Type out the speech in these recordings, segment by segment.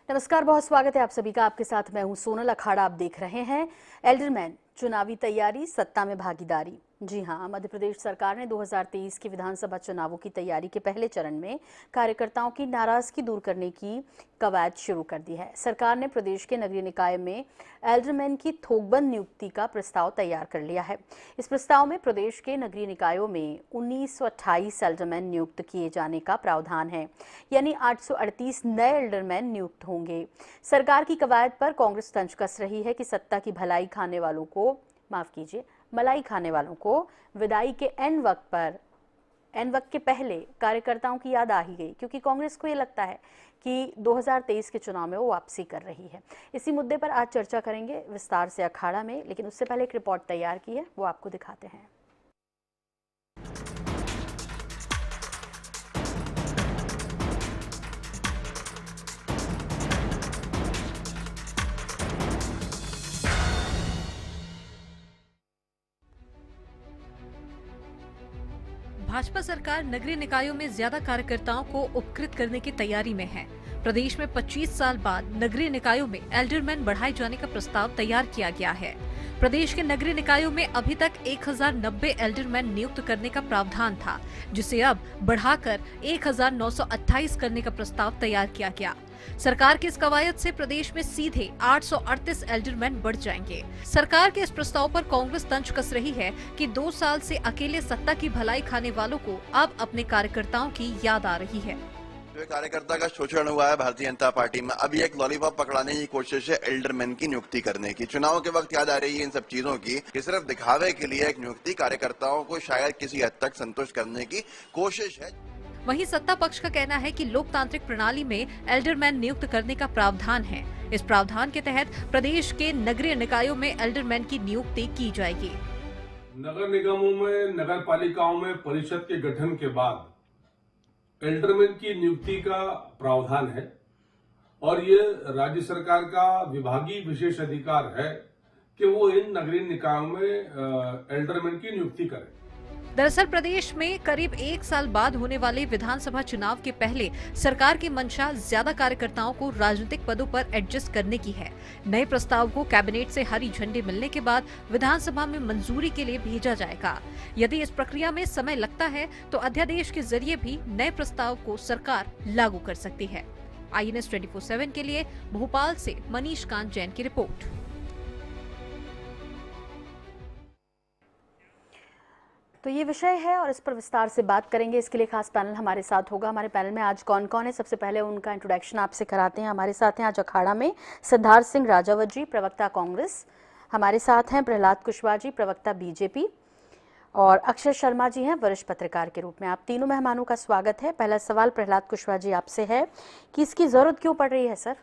नमस्कार, बहुत स्वागत है आप सभी का। आपके साथ मैं हूं सोनल अखाड़ा। आप देख रहे हैं एल्डरमैन चुनावी तैयारी, सत्ता में भागीदारी। जी हां, मध्य प्रदेश सरकार ने 2023 के विधानसभा चुनावों की तैयारी के पहले चरण में कार्यकर्ताओं की नाराजगी दूर करने की कवायद शुरू कर दी है। सरकार ने प्रदेश के नगरीय निकाय में एल्डरमैन की थोकबंद नियुक्ति का प्रस्ताव तैयार कर लिया है। इस प्रस्ताव में प्रदेश के नगरीय निकायों में 1928 एल्डरमैन नियुक्त किए जाने का प्रावधान है, यानी 838 नए एल्डरमैन नियुक्त होंगे। सरकार की कवायद पर कांग्रेस तंज कस रही है कि सत्ता की मलाई खाने वालों को मलाई खाने वालों को विदाई के एन वक्त के पहले कार्यकर्ताओं की याद आ ही गई, क्योंकि कांग्रेस को ये लगता है कि 2023 के चुनाव में वो वापसी कर रही है। इसी मुद्दे पर आज चर्चा करेंगे विस्तार से अखाड़ा में, लेकिन उससे पहले एक रिपोर्ट तैयार की है, वो आपको दिखाते हैं। भाजपा सरकार नगरीय निकायों में ज्यादा कार्यकर्ताओं को उपकृत करने की तैयारी में है। प्रदेश में 25 साल बाद नगरीय निकायों में एल्डरमैन बढ़ाए जाने का प्रस्ताव तैयार किया गया है। प्रदेश के नगरीय निकायों में अभी तक 1090 एल्डरमैन नियुक्त करने का प्रावधान था, जिसे अब बढ़ाकर 1928 करने का प्रस्ताव तैयार किया गया। सरकार की इस कवायद से प्रदेश में सीधे 838 एल्डरमैन बढ़ जाएंगे। सरकार के इस प्रस्ताव पर कांग्रेस तंज कस रही है कि 2 साल से अकेले सत्ता की भलाई खाने वालों को अब अपने कार्यकर्ताओं की याद आ रही है। जो कार्यकर्ता का शोषण हुआ है भारतीय जनता पार्टी में, अभी एक लॉलीपॉप पकड़ाने की कोशिश है एल्डरमैन की नियुक्ति करने की। चुनाव के वक्त याद आ रही है इन सब चीजों की कि सिर्फ दिखावे के लिए एक नियुक्ति कार्यकर्ताओं को शायद किसी हद तक संतुष्ट करने की कोशिश है। वहीं सत्ता पक्ष का कहना है कि लोकतांत्रिक प्रणाली में एल्डरमैन नियुक्त करने का प्रावधान है। इस प्रावधान के तहत प्रदेश के नगरीय निकायों में एल्डरमैन की नियुक्ति की जाएगी। नगर निगमों में, नगर पालिकाओं में परिषद के गठन के बाद एल्डरमैन की नियुक्ति का प्रावधान है और ये राज्य सरकार का विभागीय विशेष अधिकार है कि वो इन नगरीय निकायों में एल्डरमैन की नियुक्ति करे। दरअसल प्रदेश में करीब 1 साल बाद होने वाले विधानसभा चुनाव के पहले सरकार की मंशा ज्यादा कार्यकर्ताओं को राजनीतिक पदों पर एडजस्ट करने की है। नए प्रस्ताव को कैबिनेट से हरी झंडी मिलने के बाद विधानसभा में मंजूरी के लिए भेजा जाएगा। यदि इस प्रक्रिया में समय लगता है तो अध्यादेश के जरिए भी नए प्रस्ताव को सरकार लागू कर सकती है। INS 24/7 के लिए भोपाल से मनीष कांत जैन की रिपोर्ट। तो ये विषय है और इस पर विस्तार से बात करेंगे। इसके लिए खास पैनल हमारे साथ होगा। हमारे पैनल में आज कौन कौन है, सबसे पहले उनका इंट्रोडक्शन आपसे कराते हैं। हमारे साथ हैं आज अखाड़ा में सिद्धार्थ सिंह राजावत जी, प्रवक्ता कांग्रेस। हमारे साथ हैं प्रहलाद कुशवाहा जी, प्रवक्ता BJP, और अक्षय शर्मा जी हैं वरिष्ठ पत्रकार के रूप में। आप तीनों मेहमानों का स्वागत है। पहला सवाल प्रहलाद कुशवाहा जी आपसे है कि इसकी ज़रूरत क्यों पड़ रही है सर?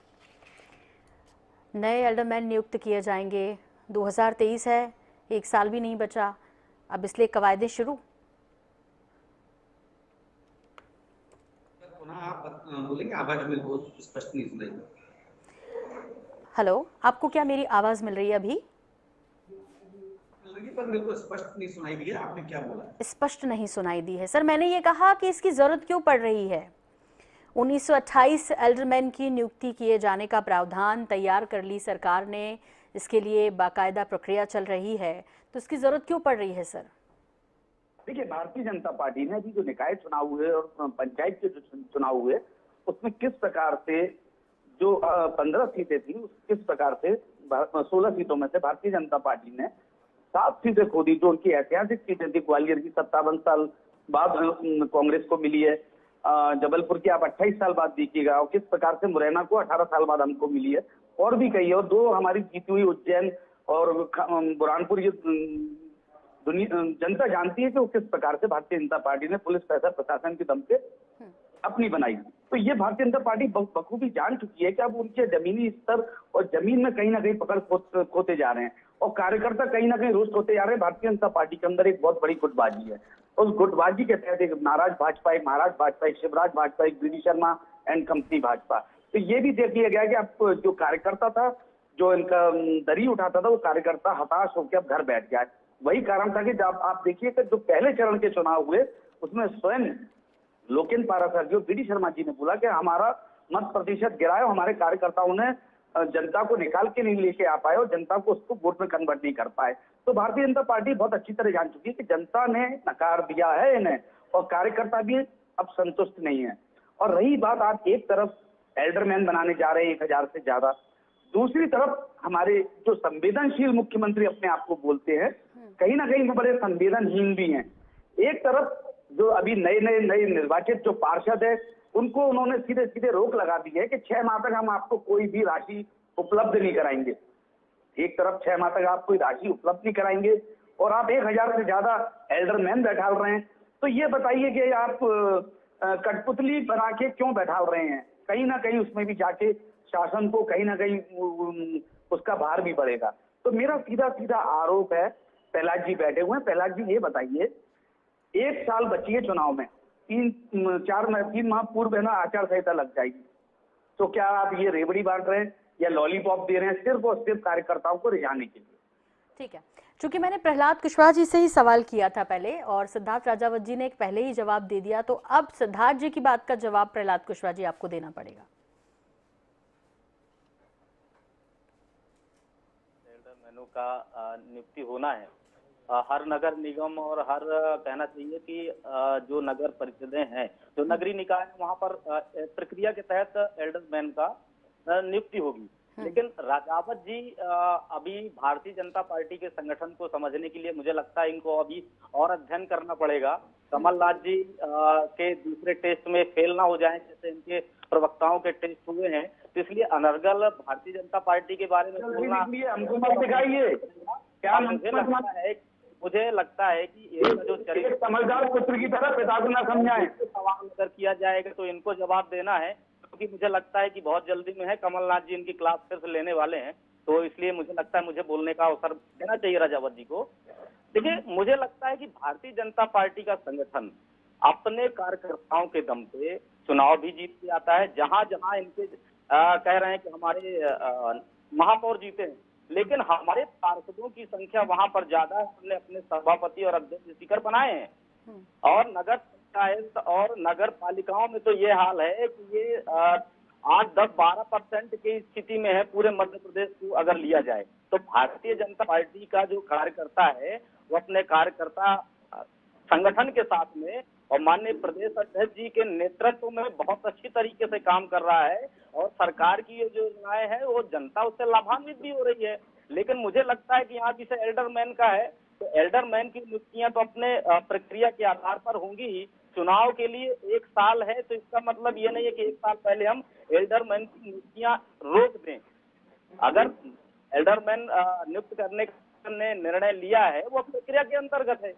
नए एल्डरमैन नियुक्त किए जाएंगे, 2023 है, 1 साल भी नहीं बचा, अब इसलिए कवायदें शुरू। आप बोलेंगे, आवाज में बहुत स्पष्ट नहीं सुनाई। हेलो, आपको क्या मेरी आवाज मिल रही है अभी? पर मेरे को स्पष्ट नहीं सुनाई दी है। आपने क्या बोला? स्पष्ट नहीं सुनाई दी है सर। मैंने ये कहा कि इसकी जरूरत क्यों पड़ रही है। 1928 एल्डरमैन की नियुक्ति किए जाने का प्रावधान तैयार कर ली सरकार ने, इसके लिए बाकायदा प्रक्रिया चल रही है, तो इसकी जरूरत क्यों पड़ रही है सर? देखिए, भारतीय जनता पार्टी ने अभी जो निकाय चुनाव हुए और पंचायत के जो चुनाव हुए, उसमें किस प्रकार से जो 15 सीटें थी, किस प्रकार से 16 सीटों में से भारतीय जनता पार्टी ने 7 सीटें खो दी, जो उनकी ऐतिहासिक सीटें थी। ग्वालियर की 57 साल बाद कांग्रेस को मिली है। जबलपुर की आप 28 साल बाद देखिएगा, और किस प्रकार से मुरैना को 18 साल बाद हमको मिली है, और भी कई, और 2 हमारी जीती हुई उज्जैन और बुरहानपुर। ये जनता जानती है कि वो किस प्रकार से भारतीय जनता पार्टी ने पुलिस प्रशासन के दम से अपनी बनाई। तो ये भारतीय जनता पार्टी बखूबी जान चुकी है कि अब उनके जमीनी स्तर और जमीन में कहीं ना कहीं पकड़ खोते जा रहे हैं, और कार्यकर्ता कहीं ना कहीं रुष्ट होते जा रहे हैं। भारतीय जनता पार्टी के अंदर एक बहुत बड़ी गुटबाजी है। उस गुटबाजी के तहत एक नाराज भाजपा, एक महाराज भाजपा, एक शिवराज भाजपा, एक BD Sharma and company Bhajpa. तो ये भी देख लिया गया कि अब जो कार्यकर्ता था, जो इनका दरी उठाता था, वो कार्यकर्ता हताश होकर अब घर बैठ गया। वही कारण था कि जब आप देखिए कि जो पहले चरण के चुनाव हुए, उसमें स्वयं लोकेन पारासर जो BD शर्मा जी ने बोला कि हमारा मत प्रतिशत गिरा है, हमारे कार्यकर्ताओं ने जनता को निकाल के नहीं लेके आ पाए और जनता को उसको वोट में कन्वर्ट नहीं कर पाए। तो भारतीय जनता पार्टी बहुत अच्छी तरह जान चुकी है कि जनता ने नकार दिया है इन्हें और कार्यकर्ता भी अब संतुष्ट नहीं है। और रही बात, आप एक तरफ एल्डरमैन बनाने जा रहे हैं 1000 से ज्यादा, दूसरी तरफ हमारे जो संवेदनशील मुख्यमंत्री अपने आप को बोलते हैं, कहीं ना कहीं वो बड़े संवेदनहीन भी हैं। एक तरफ जो अभी नए निर्वाचित जो पार्षद है, उनको उन्होंने सीधे सीधे रोक लगा दी है कि 6 माह तक हम आपको कोई भी राशि उपलब्ध नहीं कराएंगे। एक तरफ 6 माह तक आप कोई राशि उपलब्ध नहीं कराएंगे और आप 1000 से ज्यादा एल्डरमैन बैठाल रहे हैं। तो ये बताइए कि आप कठपुतली बना के क्यों बैठाल रहे हैं? कहीं ना कहीं उसमें भी जाके शासन को कहीं ना कहीं उसका भार भी बढ़ेगा। तो मेरा सीधा सीधा आरोप है, प्रहलाद जी बैठे हुए हैं, प्रहलाद जी ये बताइए, 1 साल बची है चुनाव में, 3 माह पूर्व है ना आचार संहिता लग जाएगी। तो क्या आप ये रेवड़ी बांट रहे हैं या लॉलीपॉप दे रहे हैं सिर्फ और सिर्फ कार्यकर्ताओं को रिझाने के लिए? ठीक है, चूंकि मैंने प्रहलाद कुशवाहा जी से ही सवाल किया था पहले और सिद्धार्थ राजावत जी ने एक पहले ही जवाब दे दिया, तो अब सिद्धार्थ जी की बात का जवाब प्रहलाद कुशवाहा जी आपको देना पड़ेगा। एल्डरमैनों का नियुक्ति होना है, हर नगर निगम और हर कहना चाहिए कि जो नगर परिषदें हैं, जो नगरीय निकाय है, वहां पर प्रक्रिया के तहत एल्डरमैन का नियुक्ति होगी। लेकिन राजावत जी अभी भारतीय जनता पार्टी के संगठन को समझने के लिए मुझे लगता है इनको अभी और अध्ययन करना पड़ेगा। कमलनाथ जी के दूसरे टेस्ट में फेल ना हो जाएं जैसे इनके प्रवक्ताओं के टेस्ट हुए हैं, तो इसलिए अनर्गल भारतीय जनता पार्टी के बारे में बोलना हमको मत दिखाइए। क्या मुझे लगता है कि ये जो चरित्र समझदार पुत्र की तरह पिता को ना समझाएं। सवाल अगर किया जाएगा तो इनको जवाब देना है, क्योंकि मुझे लगता है कि बहुत जल्दी में है कमलनाथ जी इनकी क्लास फिर से लेने वाले हैं, तो इसलिए मुझे लगता है मुझे बोलने का अवसर देना चाहिए राजावत जी को। देखिए, मुझे लगता है कि भारतीय जनता पार्टी का संगठन अपने कार्यकर्ताओं के दम पे चुनाव भी जीत के आता है। जहां जहां इनके कह रहे हैं कि हमारे महापौर जीते हैं, लेकिन हमारे पार्षदों की संख्या वहां पर ज्यादा है। हमने अपने सभापति और अध्यक्ष स्पीकर बनाए हैं और नगर पंचायत और नगर पालिकाओं में तो ये हाल है कि ये 8-10-12% की स्थिति में है पूरे मध्य प्रदेश को अगर लिया जाए। तो भारतीय जनता पार्टी का जो कार्यकर्ता है वो अपने कार्यकर्ता संगठन के साथ में और माननीय प्रदेश अध्यक्ष जी के नेतृत्व में बहुत अच्छी तरीके से काम कर रहा है और सरकार की ये जो योजनाएं हैं वो जनता उससे लाभान्वित भी हो रही है। लेकिन मुझे लगता है कि यहाँ विषय एल्डरमैन का है, तो एल्डरमैन की नियुक्तियां तो अपने प्रक्रिया के आधार पर होंगी ही। चुनाव के लिए 1 साल है, तो इसका मतलब ये नहीं है कि 1 साल पहले हम एल्डरमैन की नियुक्तियां रोक दें। अगर एल्डरमैन नियुक्त करने का निर्णय लिया है वो प्रक्रिया के अंतर्गत है।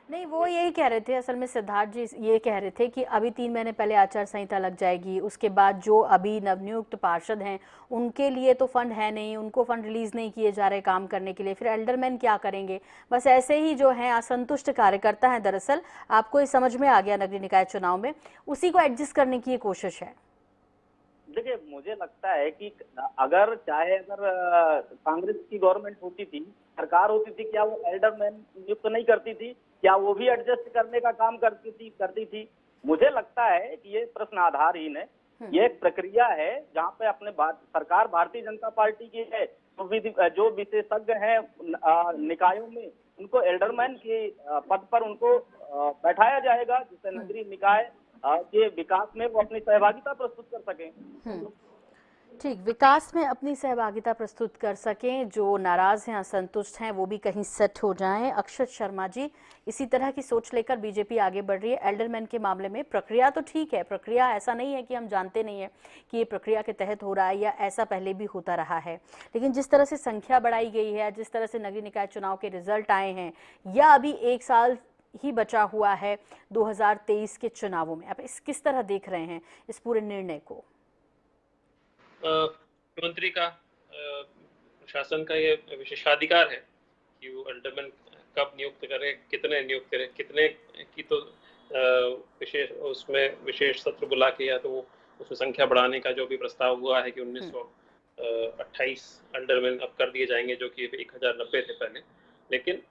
नहीं, वो यही कह रहे थे असल में, सिद्धार्थ जी ये कह रहे थे कि अभी 3 महीने पहले आचार संहिता लग जाएगी, उसके बाद जो अभी नवनियुक्त पार्षद हैं उनके लिए तो फंड है नहीं, उनको फंड रिलीज नहीं किए जा रहे काम करने के लिए, फिर एल्डरमैन क्या करेंगे। बस ऐसे ही जो हैं असंतुष्ट कार्यकर्ता हैं, दरअसल आपको ये समझ में आ गया नगरीय निकाय चुनाव में, उसी को एडजस्ट करने की ये कोशिश है। देखिए, मुझे लगता है कि अगर कांग्रेस की गवर्नमेंट होती थी, सरकार होती थी, क्या वो एल्डरमैन नियुक्त नहीं करती थी? क्या वो भी एडजस्ट करने का काम करती थी? मुझे लगता है कि ये प्रश्न आधारहीन है। ये एक प्रक्रिया है जहाँ पे अपने सरकार भारतीय जनता पार्टी की है, तो जो विशेषज्ञ हैं निकायों में उनको एल्डरमैन के पद पर उनको बैठाया जाएगा, जिससे नगरीय निकाय के विकास में वो अपनी सहभागिता प्रस्तुत कर सकें। ठीक, विकास में अपनी सहभागिता प्रस्तुत कर सकें, जो नाराज हैं, असंतुष्ट हैं, वो भी कहीं सेट हो जाएं। अक्षत शर्मा जी, इसी तरह की सोच लेकर बीजेपी आगे बढ़ रही है। एल्डरमैन के मामले में प्रक्रिया तो ठीक है, प्रक्रिया ऐसा नहीं है कि हम जानते नहीं है कि ये प्रक्रिया के तहत हो रहा है या ऐसा पहले भी होता रहा है, लेकिन जिस तरह से संख्या बढ़ाई गई है, जिस तरह से नगरीय निकाय चुनाव के रिजल्ट आए हैं, या अभी 1 साल ही बचा हुआ है 2023 के चुनावों में, आप किस तरह देख रहे हैं इस पूरे निर्णय को? मुख्यमंत्री का शासन का ये विशेषाधिकार है कि वो एल्डरमैन कब नियुक्त करे, कितने नियुक्त करे, कितने की तो विशेष सत्र बुला के या तो उसमें संख्या बढ़ाने का जो भी प्रस्ताव हुआ है कि 1928 एल्डरमैन अब कर दिए जाएंगे, जो कि 1090 थे पहले। लेकिन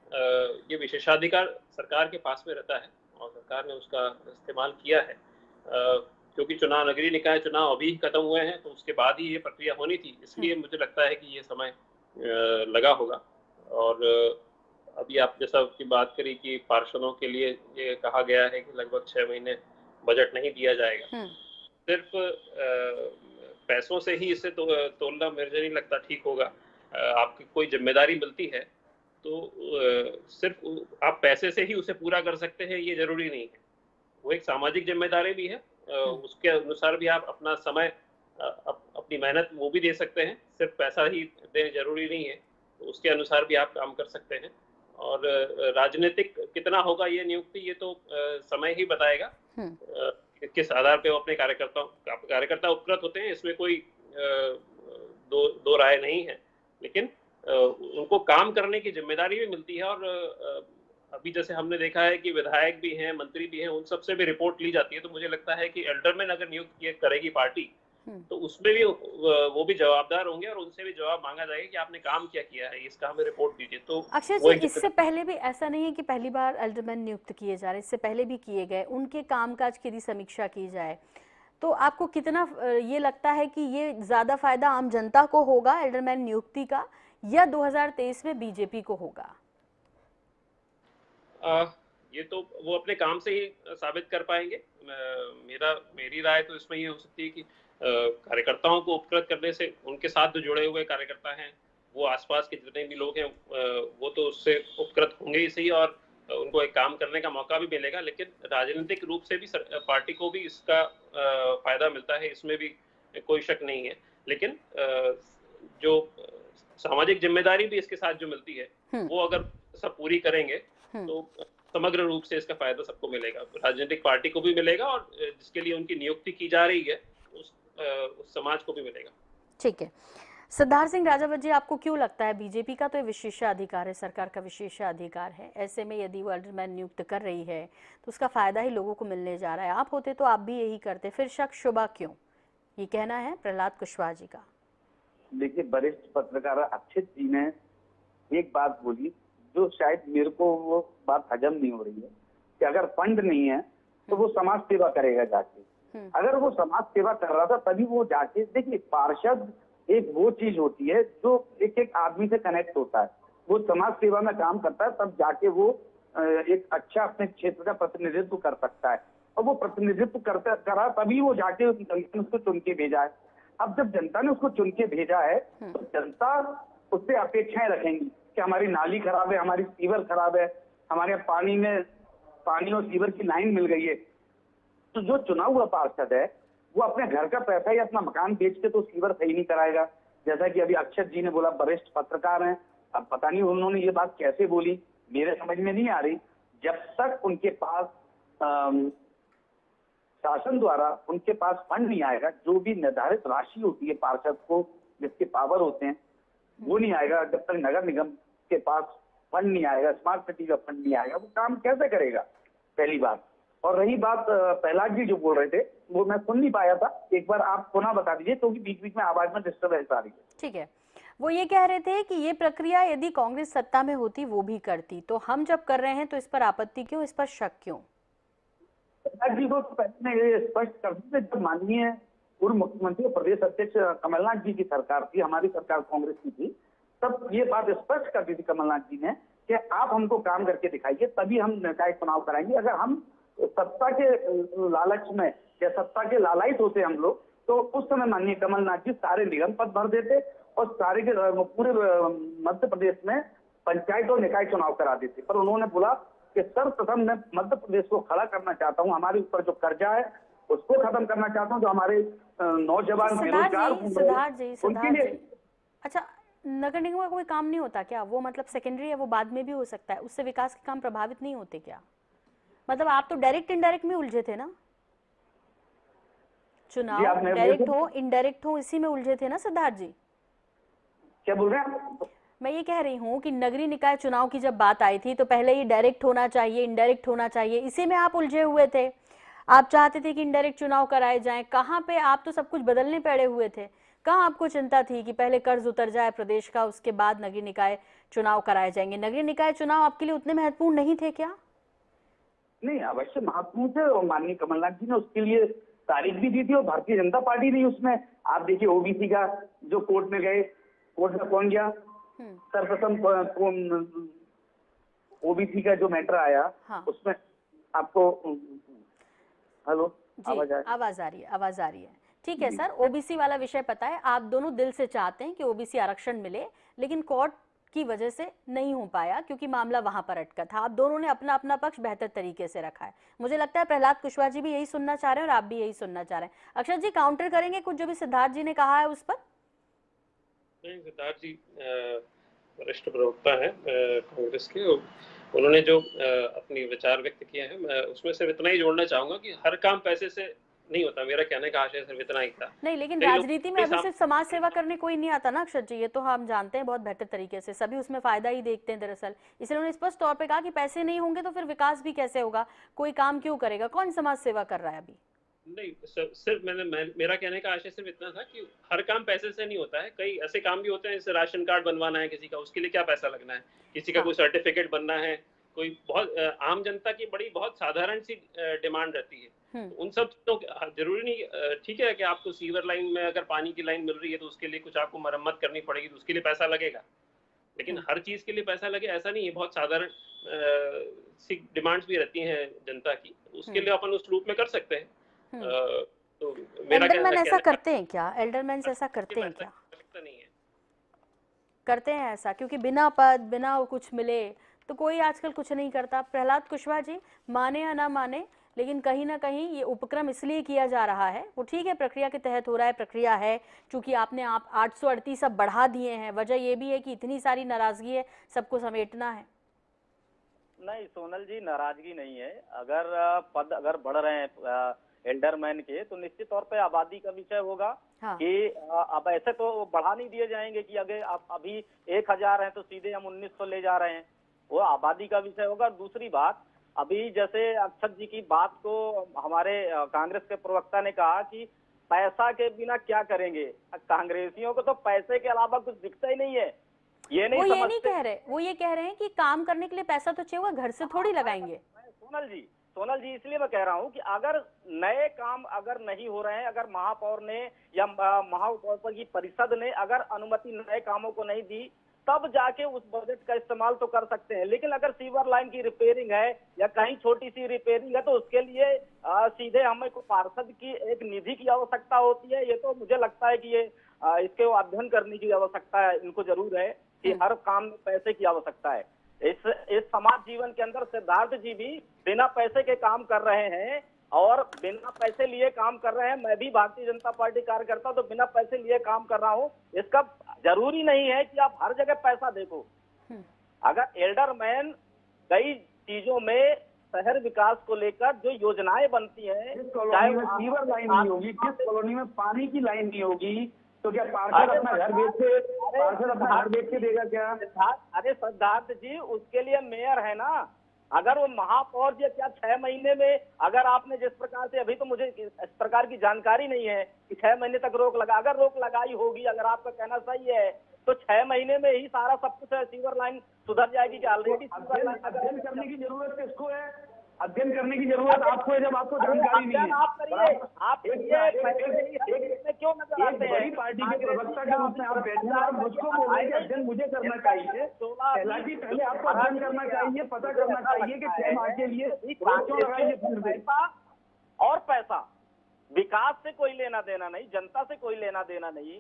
ये विशेषाधिकार सरकार के पास में रहता है और सरकार ने उसका इस्तेमाल किया है। क्योंकि चुनाव, नगरीय निकाय चुनाव अभी खत्म हुए हैं, तो उसके बाद ही ये प्रक्रिया होनी थी, इसलिए मुझे लगता है कि ये समय लगा होगा। और अभी आप जैसा की बात करी कि पार्षदों के लिए ये कहा गया है कि लगभग 6 महीने बजट नहीं दिया जाएगा। सिर्फ पैसों से ही इसे तोलना मुझे नहीं लगता ठीक होगा। आपकी कोई जिम्मेदारी मिलती है तो सिर्फ आप पैसे से ही उसे पूरा कर सकते हैं, ये जरूरी नहीं है। वो एक सामाजिक जिम्मेदारी भी है, उसके अनुसार भी आप अपना समय, अपनी मेहनत वो भी दे सकते हैं। सिर्फ पैसा ही देना जरूरी नहीं है, तो उसके अनुसार भी आप काम कर सकते हैं। और राजनीतिक कितना होगा ये नियुक्ति, ये तो समय ही बताएगा। किस आधार पे वो अपने कार्यकर्ता उपकृत होते हैं, इसमें कोई दो राय नहीं है। लेकिन उनको काम करने की जिम्मेदारी भी मिलती है। और अभी जैसे हमने देखा है कि विधायक भी हैं, मंत्री भी हैं, उन सबसे भी रिपोर्ट ली जाती है। तो मुझे लगता है कि एल्डरमैन अगर नियुक्त करेगी पार्टी, तो उसमें भी वो भी जवाबदार होंगे और उनसे भी जवाब मांगा जाएगा कि आपने काम क्या किया है, इसका हमें रिपोर्ट दीजिए। तो अक्षय जी, इससे पहले भी ऐसा नहीं है कि पहली बार एल्डरमैन नियुक्त किए जा रहे, इससे पहले भी किए गए, उनके कामकाज की यदि समीक्षा की जाए तो आपको कितना ये लगता है कि ये ज्यादा फायदा आम जनता को होगा एल्डरमैन नियुक्ति का, या 2023 में बीजेपी को होगा? ये तो वो अपने काम से ही साबित कर पाएंगे। मेरी राय तो इसमें ये हो सकती है कि कार्यकर्ताओं को उपकृत करने से, उनके साथ जो जुड़े हुए कार्यकर्ता हैं, वो आसपास के जितने भी लोग हैं, वो तो उससे उपकृत होंगे ही सही, और उनको एक काम करने का मौका भी मिलेगा। लेकिन राजनीतिक रूप से भी पार्टी को भी इसका फायदा मिलता है, इसमें भी कोई शक नहीं है। लेकिन जो सामाजिक जिम्मेदारी भी इसके साथ जो मिलती है, वो अगर सब पूरी करेंगे तो समग्र रूप से इसका फायदा सबको मिलेगा, राजनीतिक पार्टी को भी मिलेगा, और जिसके लिए उनकी नियुक्ति की जा रही है उस समाज को भी मिलेगा। ठीक है, सिद्धार्थ सिंह राजावत जी, आपको क्यों लगता है बीजेपी का तो ये विशेषाधिकार है, सरकार का विशेषाधिकार है, ऐसे में यदि वो एल्डरमैन नियुक्त कर रही है तो उसका फायदा ही लोगों को मिलने जा रहा है? आप होते तो आप भी यही करते, फिर शक शुबा क्यों? ये कहना है प्रहलाद कुशवाहा जी का। देखिए, वरिष्ठ पत्रकार अक्षित जी ने एक बात बोली जो शायद मेरे को वो बात हजम नहीं हो रही है, कि अगर फंड नहीं है तो वो समाज सेवा करेगा जाके। अगर वो समाज सेवा कर रहा था तभी वो जाके, देखिए पार्षद एक वो चीज होती है जो एक आदमी से कनेक्ट होता है, वो समाज सेवा में काम करता है, तब जाके वो एक अच्छा अपने क्षेत्र का प्रतिनिधित्व कर सकता है। और वो प्रतिनिधित्व करा तभी वो जाके उसको चुन के भेजा है। अब जब जनता ने उसको चुन के भेजा है तो जनता उससे अपेक्षाएं रखेंगी कि हमारी नाली खराब है, हमारी सीवर खराब है, हमारे पानी और सीवर की लाइन मिल गई है। तो जो चुना हुआ पार्षद है वो अपने घर का पैसा या अपना मकान बेच के तो सीवर सही नहीं कराएगा। जैसा कि अभी अक्षत जी ने बोला, वरिष्ठ पत्रकार हैं, अब पता नहीं उन्होंने ये बात कैसे बोली, मेरे समझ में नहीं आ रही। जब तक उनके पास शासन द्वारा उनके पास फंड नहीं आएगा, जो भी निर्धारित राशि होती है पार्षद को जिसके पावर होते हैं वो नहीं आएगा, जब तक नगर निगम के पास फंड नहीं आएगा, स्मार्ट सिटी का फंड नहीं आएगा, वो काम कैसे करेगा? पहली बात। और रही बात प्रहलाद जी जो बोल रहे थे वो मैं सुन नहीं पाया था, एक बार आप पुनः बता दीजिए क्योंकि बीच बीच में आवाज में डिस्टर्बेंस आ रही है। ठीक है, वो ये कह रहे थे कि ये प्रक्रिया यदि कांग्रेस सत्ता में होती वो भी करती, तो हम जब कर रहे हैं तो इस पर आपत्ति क्यों, इस पर शक क्यों? प्रहलाद जी को तो पहले मैं ये स्पष्ट कर दूं, जब माननीय पूर्व मुख्यमंत्री और प्रदेश अध्यक्ष कमलनाथ जी की सरकार थी, हमारी सरकार कांग्रेस की थी, तब ये बात स्पष्ट कर दी थी कमलनाथ जी ने कि आप हमको काम करके दिखाइए तभी हम निकाय चुनाव कराएंगे। अगर हम सत्ता के लालच में या सत्ता के लालायित होते हम लोग, तो उस समय माननीय कमलनाथ जी सारे निगम पद भर देते और सारे के पूरे मध्य प्रदेश में पंचायत और निकाय चुनाव करा देते। पर उन्होंने बोला कि सर्वप्रथम मैं मध्य प्रदेश को खड़ा करना चाहता हूँ, हमारे ऊपर जो कर्जा है उसको खत्म करना चाहता हूँ, जो हमारे नौजवान बेरोजगार उनके लिए। अच्छा, नगर निगम का कोई काम नहीं होता क्या? वो मतलब सेकेंडरी है, वो बाद में भी हो सकता है, उससे विकास के काम प्रभावित नहीं होते क्या? मतलब आप तो डायरेक्ट इनडायरेक्ट में उलझे थे ना, चुनाव डायरेक्ट हो इनडायरेक्ट हो इसी में उलझे थे ना सिद्धार्थ जी? क्या बोल रहे हैं? मैं ये कह रही हूँ कि नगरीय निकाय चुनाव की जब बात आई थी तो पहले ये डायरेक्ट होना चाहिए, इनडायरेक्ट होना चाहिए, इसी में आप उलझे हुए थे। आप चाहते थे कि इनडायरेक्ट चुनाव कराए जाएं, कहाँ पे आप तो सब कुछ बदलने पड़े हुए थे। कहाँ आपको चिंता थी कि पहले कर्ज उतर जाए प्रदेश का, उसके बाद नगरीय निकाय चुनाव कराए जाएंगे? नगरीय निकाय चुनाव आपके लिए उतने महत्वपूर्ण नहीं थे क्या? नहीं, अवश्य महत्वपूर्ण थे और माननीय कमलनाथ जी ने उसके लिए तारीख भी दी थी और भारतीय जनता पार्टी ने उसमें, आप देखिए ओबीसी का जो कोर्ट में गए, कोर्ट में कौन गया, सर्वप्रथम ओबीसी का जो मैटर आया, हाँ। उसमें आपको हेलो आवाज आ रही है। ठीक है सर, ओबीसी वाला विषय पता है, आप दोनों दिल से चाहते हैं कि ओबीसी आरक्षण मिले, लेकिन कोर्ट की वजह से नहीं हो पाया क्योंकि मामला वहां पर अटका था। आप दोनों ने अपना अपना पक्ष बेहतर तरीके से रखा है। मुझे लगता है प्रहलाद कुशवाहा जी भी यही सुनना चाह रहे हैं और आप भी यही सुनना चाह रहे हैं। अक्षत जी, काउंटर करेंगे कुछ जो भी सिद्धार्थ जी ने कहा है उस पर? नहीं, सिद्धार्थ जी वरिष्ठ प्रवक्ता है कांग्रेस के, उन्होंने जो अपनी विचार व्यक्त किए हैं, मैं उसमें सिर्फ इतना ही जोड़ना चाहूंगा कि हर काम पैसे से नहीं होता। मेरा कहने का आशय सिर्फ इतना ही था। नहीं, लेकिन राजनीति में अभी सिर्फ समाज सेवा करने कोई नहीं आता ना अक्षत जी, ये तो हम जानते हैं बहुत बेहतर तरीके से। सभी उसमें फायदा ही देखते हैं दरअसल। इसलिए उन्होंने स्पष्ट तौर पे कहा कि पैसे नहीं होंगे तो फिर विकास भी कैसे होगा, कोई काम क्यों करेगा, कौन समाज सेवा कर रहा है अभी? नहीं, सिर्फ मेरा कहने का आशय सिर्फ इतना था कि हर काम पैसे से नहीं होता है। कई ऐसे काम भी होते हैं, जैसे राशन कार्ड बनवाना है किसी का, उसके लिए क्या पैसा लगना है, किसी का कोई सर्टिफिकेट बनना है, कोई बहुत आम जनता की बड़ी बहुत साधारण सी डिमांड रहती है। उन सब तो जरूरी नहीं, ठीक है कि आपको सीवर लाइन में अगर पानी की लाइन मिल रही है तो उसके लिए कुछ आपको मरम्मत करनी पड़ेगी, तो उसके लिए पैसा लगेगा, लेकिन हर चीज के लिए पैसा लगे ऐसा नहीं है। बहुत साधारण सी डिमांड्स भी रहती हैं जनता की, उसके लिए अपन उस रूप में कर सकते हैं। तो मेरा एल्डरमैन ऐसा करते हैं क्या? एल्डरमैन ऐसा करते हैं क्या? नहीं है, करते हैं ऐसा, क्योंकि बिना पद बिना कुछ मिले तो कोई आजकल कुछ नहीं करता। प्रहलाद कुशवाहा जी, माने या ना माने, लेकिन कहीं ना कहीं ये उपक्रम इसलिए किया जा रहा है, वो ठीक है प्रक्रिया के तहत हो रहा है, प्रक्रिया है, चूंकि आपने 838 अब बढ़ा दिए हैं, वजह ये भी है कि इतनी सारी नाराजगी है, सबको समेटना है। नहीं सोनल जी, नाराजगी नहीं है। अगर पद अगर बढ़ रहे हैं एल्डरमैन के, तो निश्चित तौर पे आबादी का विषय होगा। हाँ। कि अब ऐसे तो बढ़ा नहीं दिए जाएंगे कि अगर आप अभी 1000 हैं तो सीधे हम 1900 ले जा रहे हैं, वो आबादी का विषय होगा। दूसरी बात, अभी जैसे अक्षत जी की बात को हमारे कांग्रेस के प्रवक्ता ने कहा कि पैसा के बिना क्या करेंगे, कांग्रेसियों को तो पैसे के अलावा कुछ दिखता ही नहीं है। ये नहीं, वो ये नहीं कह रहे, वो ये कह रहे हैं कि काम करने के लिए पैसा तो चाहिए, घर से थोड़ी लगाएंगे। सोनल जी इसलिए मैं कह रहा हूँ कि अगर नए काम अगर नहीं हो रहे हैं, अगर महापौर ने या महापौर की परिषद ने अगर अनुमति नए कामों को नहीं दी, तब जाके उस बजट का इस्तेमाल तो कर सकते हैं। लेकिन अगर सीवर लाइन की रिपेयरिंग है या कहीं छोटी सी रिपेयरिंग है, तो उसके लिए सीधे हमें को पार्षद की एक निधि की आवश्यकता होती है। ये तो मुझे लगता है कि ये इसके अध्ययन करने की आवश्यकता है, इनको जरूर है कि हर काम में पैसे की आवश्यकता है। इस समाज जीवन के अंदर सिद्धार्थ जी भी बिना पैसे के काम कर रहे हैं और बिना पैसे लिए काम कर रहे हैं। मैं भी भारतीय जनता पार्टी कार्यकर्ता तो बिना पैसे लिए काम कर रहा हूं। इसका जरूरी नहीं है कि आप हर जगह पैसा देखो। अगर एल्डरमैन कई चीजों में शहर विकास को लेकर जो योजनाएं बनती हैं, चाहे वो सीवर लाइन नहीं होगी, जिस कॉलोनी में पानी की लाइन नहीं होगी, तो क्या पार्षद अपना घर बेच के देगा क्या? अरे सिद्धार्थ जी, उसके लिए मेयर है ना। अगर वो महापौर जी क्या 6 महीने में, अगर आपने जिस प्रकार से, अभी तो मुझे इस प्रकार की जानकारी नहीं है कि 6 महीने तक रोक लगा, अगर रोक लगाई होगी, अगर आपका कहना सही है, तो 6 महीने में ही सारा सब कुछ सीवर लाइन सुधर जाएगी। क्या ऑलरेडी अध्ययन करने की जरूरत किसको है? अध्ययन करने की जरूरत आपको है, जब आपको जानकारी नहीं है। आप करिए, आप क्यों नजर आते हैं? बड़ी पार्टी के प्रवक्ता के रूप में आप बैठे हैं और मुझको बोल रहे हैं अध्ययन मुझे करना चाहिए। पहले आपको अध्ययन करना चाहिए, पता करना चाहिए कि 6 माह के लिए क्यों लगाइए पैसा। और पैसा विकास से कोई लेना देना नहीं, जनता से कोई लेना देना नहीं।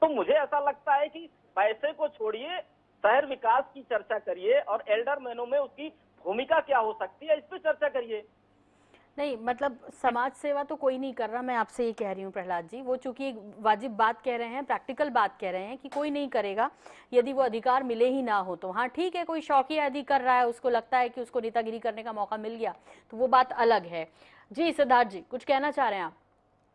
तो मुझे ऐसा लगता है कि पैसे को छोड़िए, शहर विकास की चर्चा करिए और एल्डरमैनों में उसकी भूमिका क्या हो सकती है, इस पे चर्चा करिए। नहीं, मतलब समाज सेवा तो कोई नहीं कर रहा, मैं आपसे ये कह रही हूँ प्रहलाद जी। वो चूंकि एक वाजिब बात कह रहे हैं, प्रैक्टिकल बात कह रहे हैं कि कोई नहीं करेगा यदि वो अधिकार मिले ही ना हो तो। हाँ ठीक है, कोई शौकिया यदि कर रहा है, उसको लगता है कि उसको नेतागिरी करने का मौका मिल गया, तो वो बात अलग है। जी सिद्धार्थ जी, कुछ कहना चाह रहे हैं आप?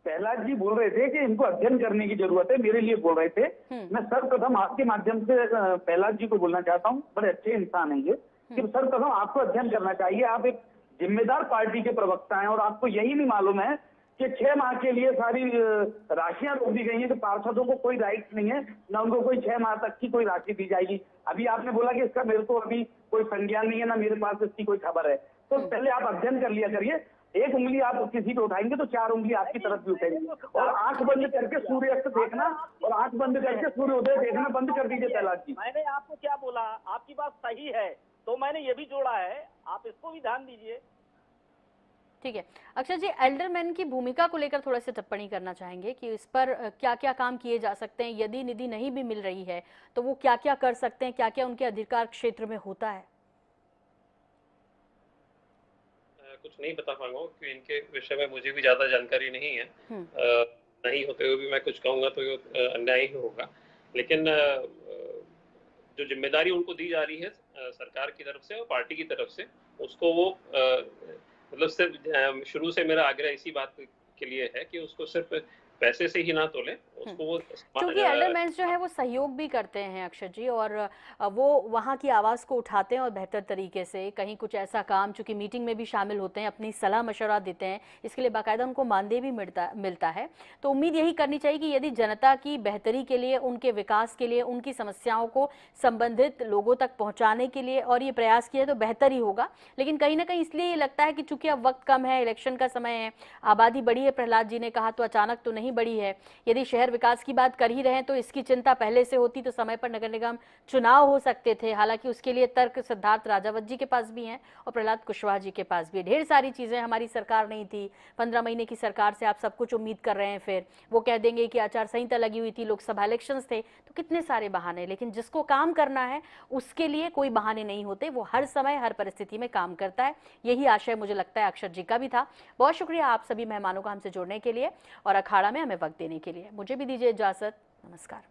प्रहलाद जी बोल रहे थे कि इनको अध्ययन करने की जरूरत है, मेरे लिए बोल रहे थे। मैं सर्वप्रथम आपके माध्यम से प्रहलाद जी को बोलना चाहता हूँ, बड़े अच्छे इंसान है ये, कि सर्वप्रथम आपको अध्ययन करना चाहिए। आप एक जिम्मेदार पार्टी के प्रवक्ता हैं और आपको यही नहीं मालूम है कि 6 माह के लिए सारी राशियां रोक दी गई हैं, कि पार्षदों को कोई राइट नहीं है, न उनको कोई 6 माह तक की कोई राशि दी जाएगी। अभी आपने बोला कि इसका मेरे को अभी कोई संज्ञान नहीं है, ना मेरे पास इसकी कोई खबर है। तो पहले आप अध्ययन कर लिया करिए। एक उंगली आप किसी पे उठाएंगे तो 4 उंगली आपकी तरफ भी उठेंगी। और आंख बंद करके सूर्यास्त देखना और आंख बंद करके सूर्योदय देखना बंद कर दीजिए प्रहलाद जी। मैंने आपको क्या बोला, आपकी बात सही है तो मैंने ये भी जोड़ा है, आप इसको भी ध्यान दीजिए। ठीक है अक्षय जी, एल्डरमैन की भूमिका को लेकर थोड़ा सा टिप्पणी करना चाहेंगे कि इस पर क्या क्या काम किए जा सकते हैं, यदि निधि नहीं भी मिल रही है तो वो क्या क्या कर सकते हैं, क्या क्या उनके अधिकार क्षेत्र में होता है? कुछ नहीं बता पाऊंगा क्योंकि इनके विषय में मुझे भी ज्यादा जानकारी नहीं है। नहीं होते हुए भी मैं कुछ कहूंगा तो ये अन्याय ही होगा। लेकिन जो जिम्मेदारी उनको दी जा रही है सरकार की तरफ से और पार्टी की तरफ से, उसको वो मतलब सिर्फ शुरू से मेरा आग्रह इसी बात के लिए है कि उसको सिर्फ पैसे से ही ना तोले, उसको वो क्योंकि एल्डरमैन जो है वो सहयोग भी करते हैं अक्षय जी, और वो वहाँ की आवाज़ को उठाते हैं और बेहतर तरीके से कहीं कुछ ऐसा काम, चूंकि मीटिंग में भी शामिल होते हैं, अपनी सलाह मशवरा देते हैं, इसके लिए बाकायदा उनको मानदेय भी मिलता है। तो उम्मीद यही करनी चाहिए कि यदि जनता की बेहतरी के लिए, उनके विकास के लिए, उनकी समस्याओं को संबंधित लोगों तक पहुँचाने के लिए और ये प्रयास किया तो बेहतर ही होगा। लेकिन कहीं ना कहीं इसलिए ये लगता है कि चूंकि अब वक्त कम है, इलेक्शन का समय है, आबादी बढ़ी है, प्रहलाद जी ने कहा तो अचानक तो नहीं बड़ी है। यदि शहर विकास की बात कर ही रहे हैं तो इसकी चिंता पहले से होती तो समय पर नगर निगम चुनाव हो सकते थे। हालांकि उसके लिए तर्क सिद्धार्थ राजावत जी के पास भी हैं और प्रहलाद कुशवाहा जी के पास भी है। ढेर सारी चीजें, हमारी सरकार नहीं थी, 15 महीने की सरकार से आप सब कुछ उम्मीद कर रहे हैं, फिर वो कह देंगे कि आचार संहिता लगी हुई थी, लोकसभा इलेक्शंस थे, तो कितने सारे बहाने। लेकिन जिसको काम करना है उसके लिए कोई बहाने नहीं होते, वो हर समय हर परिस्थिति में काम करता है। यही आशय मुझे लगता है अक्षर जी का भी था। बहुत शुक्रिया आप सभी मेहमानों का हमसे जुड़ने के लिए और अखाड़ा में हमें वक्त देने के लिए। मुझे भी दीजिए इजाजत, नमस्कार।